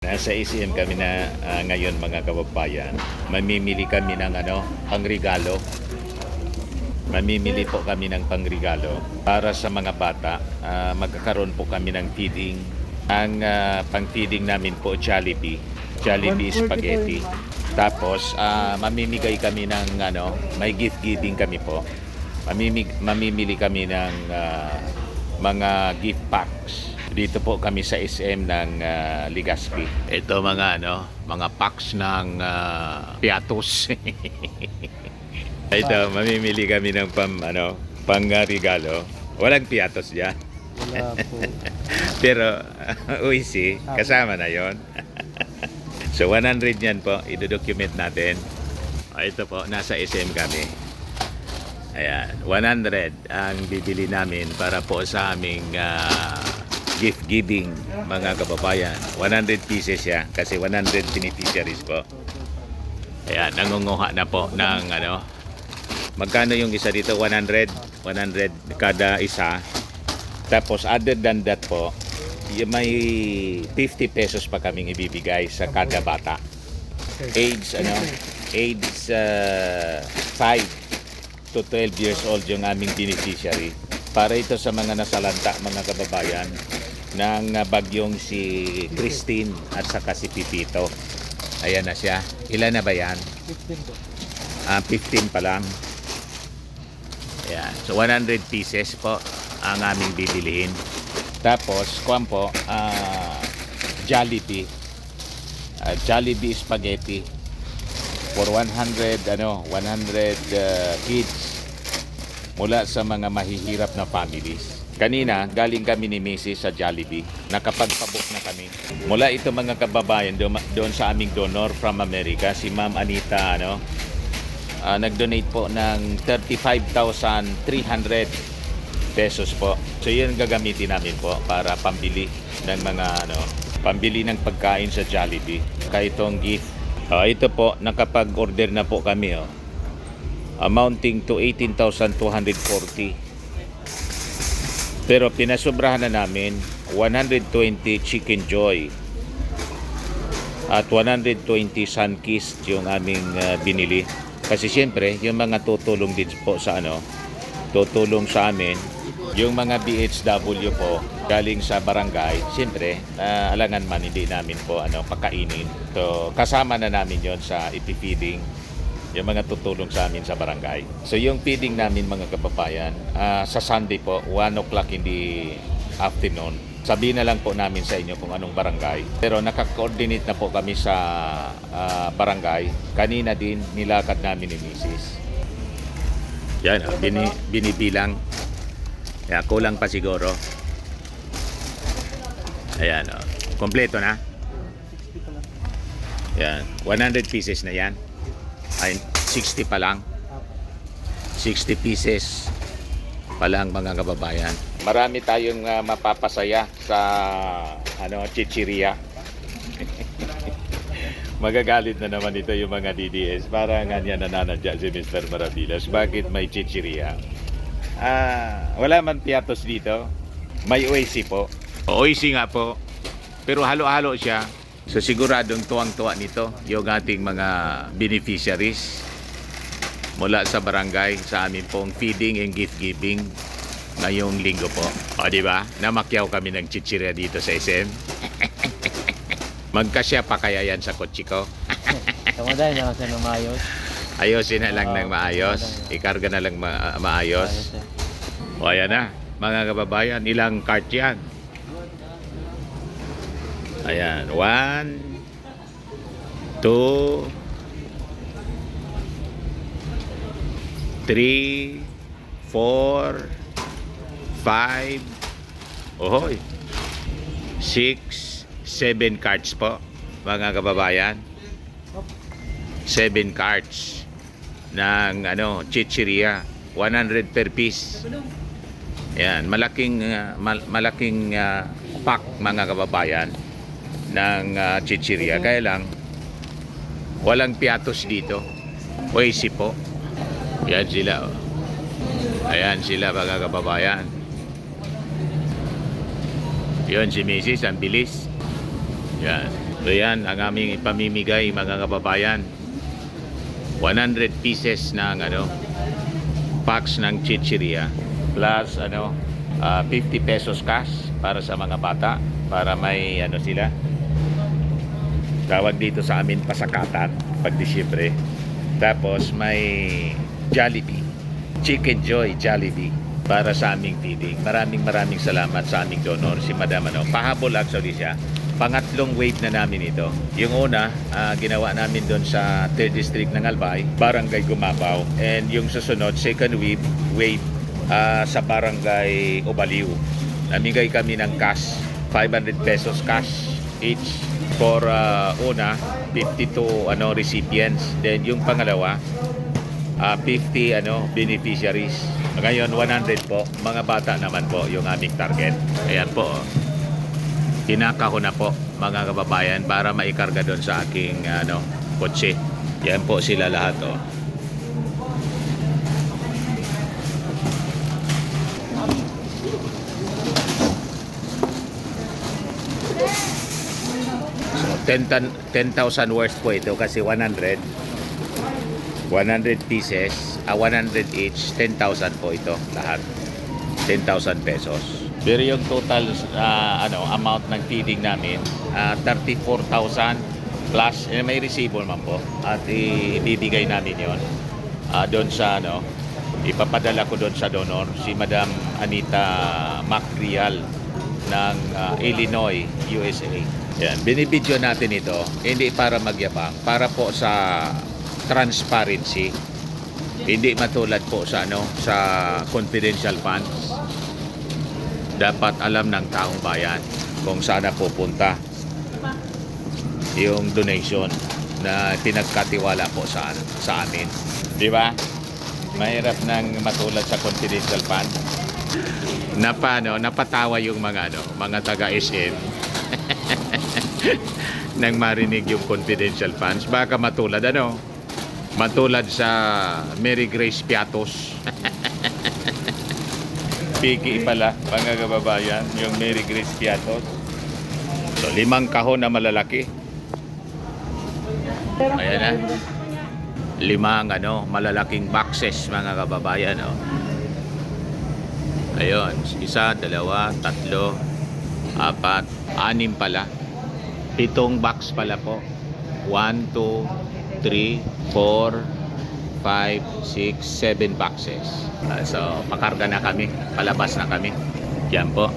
Nasa ACM kami na ngayon mga kababayan. Mamimili kami ng pangregalo. Mamimili po kami ng pangregalo para sa mga bata. Magkakaroon po kami ng feeding. Ang pang-feeding namin po Jollibee. Jollibee spaghetti. Tapos mamimigay kami ng may gift giving kami po. Mamimili kami ng mga gift packs. Dito po kami sa SM ng Legazpi. Ito mga packs ng piatos. Ito, mamimili kami ng pang-regalo. Walang piatos diyan. Wala po. Pero uisi, kasama na 'yon. So 100 yan po, i-document natin. Ito po, nasa SM kami. Ayan, 100 ang bibili namin para po sa aming gift giving mga kababayan. 100 pieces siya kasi 100 beneficiaries po. Ayan, nangunguha na po ng magkano yung isa dito? 100 kada isa. Tapos other than that po, may 50 pesos pa kaming ibibigay sa kada bata. Age 5 to 12 years old yung aming beneficiary. Para ito sa mga nasalanta mga kababayan ng bagyong si Christine at saka si Pipito. Ayan na siya. Ilan na ba yan? 15 po. 15 pa lang. Ayan. So 100 pieces po ang aming bibilihin. Tapos kuwan po Jollibee. Jollibee spaghetti for 100 kids mula sa mga mahihirap na families. Kanina, galing kami ni Mrs. sa Jollibee. Nakapagpabook na kami. Mula ito mga kababayan, doon sa aming donor from America, si Ma'am Anita, nag-donate po ng 35,300 pesos po. So yun gagamitin namin po para pambili ng pambili ng pagkain sa Jollibee. Kaya itong gift. Ito po, nakapag-order na po kami. Amounting to 18,240. Pero pinasobrahan na namin 120 Chicken Joy at 120 Sunkist yung aming binili. Kasi siyempre, yung mga tutulong din po sa tutulong sa amin, yung mga BHW po galing sa barangay, siyempre, alangan man hindi namin po pakainin. So, kasama na namin yon sa ipifeeding yung mga tutulong sa amin sa barangay. So yung feeding namin mga kababayan, sa Sunday po, 1 o'clock in the afternoon. Sabihin na lang po namin sa inyo kung anong barangay. Pero naka-coordinate na po kami sa barangay. Kanina din nilakad namin ni Mrs. Yan, binibilang. Kaya kulang pa siguro. Ayan, kompleto na. 60 pa lang. Yan, 100 pieces na yan. Ay, 60 pa lang. 60 pieces pa lang mga kababayan. Marami tayong mapapasaya sa chichiria. Magagalit na naman ito yung mga DDS. Parang ganyan nananadya si Mr. Maravillas. Bakit may chichiria? Wala man piatos dito. May oisi po. Oisi nga po. Pero halo-halo siya. So siguradong tuwang-tuwa nito yung ating mga beneficiaries mula sa barangay sa amin pong feeding and gift giving ngayong linggo po. O di ba? Namakyaw kami ng chichirya dito sa SM. Magkasya pa kaya yan sa kotse ko? Kamuday na lang sa maayos. Ayosin na lang ng maayos. Ikarga na lang maayos. O ayan na, mga kababayan, ilang cart yan? Ayan, 1, 2, 3, 4, 5, ohoy, 6, 7 cards po, mga kababayan. 7 cards ng chichiria, 100 per piece. Ayan, malaking pack mga kababayan ng chichiria. Kaya lang walang piatos dito. Oisi po. Yan sila. Ayan sila mga kababayan. Yun si Mrs. Ang bilis. Yan. So yan ang aming ipamimigay mga kababayan. 100 pieces ng packs ng chichiria plus 50 pesos cash para sa mga bata para may sila. Tawag dito sa amin pasakatan pag Disyembre. Tapos may Jollibee, Chicken Joy Jollibee para sa aming feeding. Maraming salamat sa aming donor si Madam pahabol actually siya. Pangatlong wave na namin ito. Yung una, ginawa namin doon sa 3rd District ng Albay, Barangay Gumabaw. And yung susunod, second wave sa Barangay Obaliw. Namigay kami ng cash, 500 pesos cash each for una, 52 recipients. Then yung pangalawa, 50 beneficiaries. Ngayon 100 po, mga bata naman po yung aming target. Ayan po. Kinaka ko na po mga kababayan para maikarga doon sa aking kotse. Yan po sila lahat So 10,000 worth po ito kasi 100 pieces, 100 each, 10,000 po ito lahat. 10,000 pesos. Pero yung total amount ng feeding namin 34,000 plus may resibo naman po at ibibigay namin yon doon sa ipapadala ko doon sa donor si Madam Anita Macreal ng Illinois, USA. Yan, binibidyo natin ito hindi para magyabang, para po sa transparency. Hindi matulad po sa sa confidential funds. Dapat alam ng taong bayan kung saan na pupunta yung donation na pinagkatiwala po sa amin. Di ba? Mahirap nang matulad sa confidential fund. Napatawa yung mga taga SM nang marinig yung confidential funds. Baka matulad matulad sa Mary Grace Piatos. Piki pala, mga kababayan, yung Mary Grace Piatos. So, 5 kahon na malalaki. Ayan na. 5 malalaking boxes, mga kababayan. Ayun, 1, 2, 3, 4, 6 pala. 7 box pala po. 1, 2, 3, 4, 5, 6, 7 boxes. So, pakarga na kami. Palabas na kami. Yan po.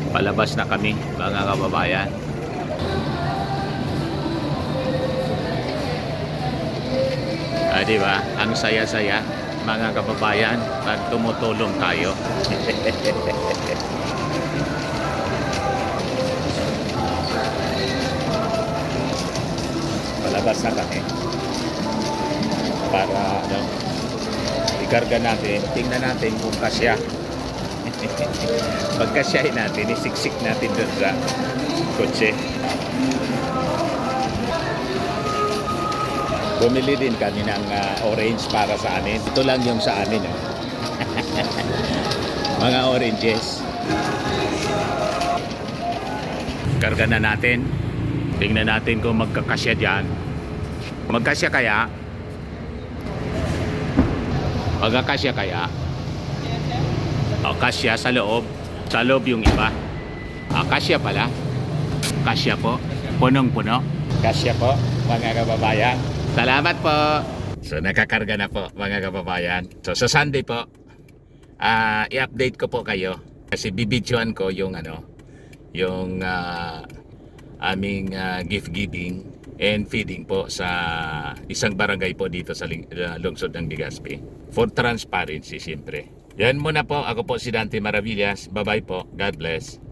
Palabas na kami, mga kababayan. Diba? Ang saya-saya, mga kababayan, pag tumutulong tayo. Palabas na kami. Para ikarga natin, tingnan natin kung kasya. Pag kasyahin natin, isiksik natin doon sa kotse. Bumili din kami ng orange para sa amin. Ito lang yung sa amin. Mga oranges. Karga na natin. Tingnan natin kung magkakasya dyan. Magkasya kaya? Magkakasya kaya? O, kasya sa loob. Sa loob yung iba. Kasya pala. Kasya po. Punong-puno. Kasya po, mga kababayan. Salamat po. So, nakakarga na po, mga kababayan. So, sa Sunday po, i-update ko po kayo. Kasi bibidyoan ko yung yung aming gift giving and feeding po sa isang barangay po dito sa lungsod ng Legazpi. For transparency, siyempre. Yan muna po. Ako po si Dante Maravillas. Bye-bye po. God bless.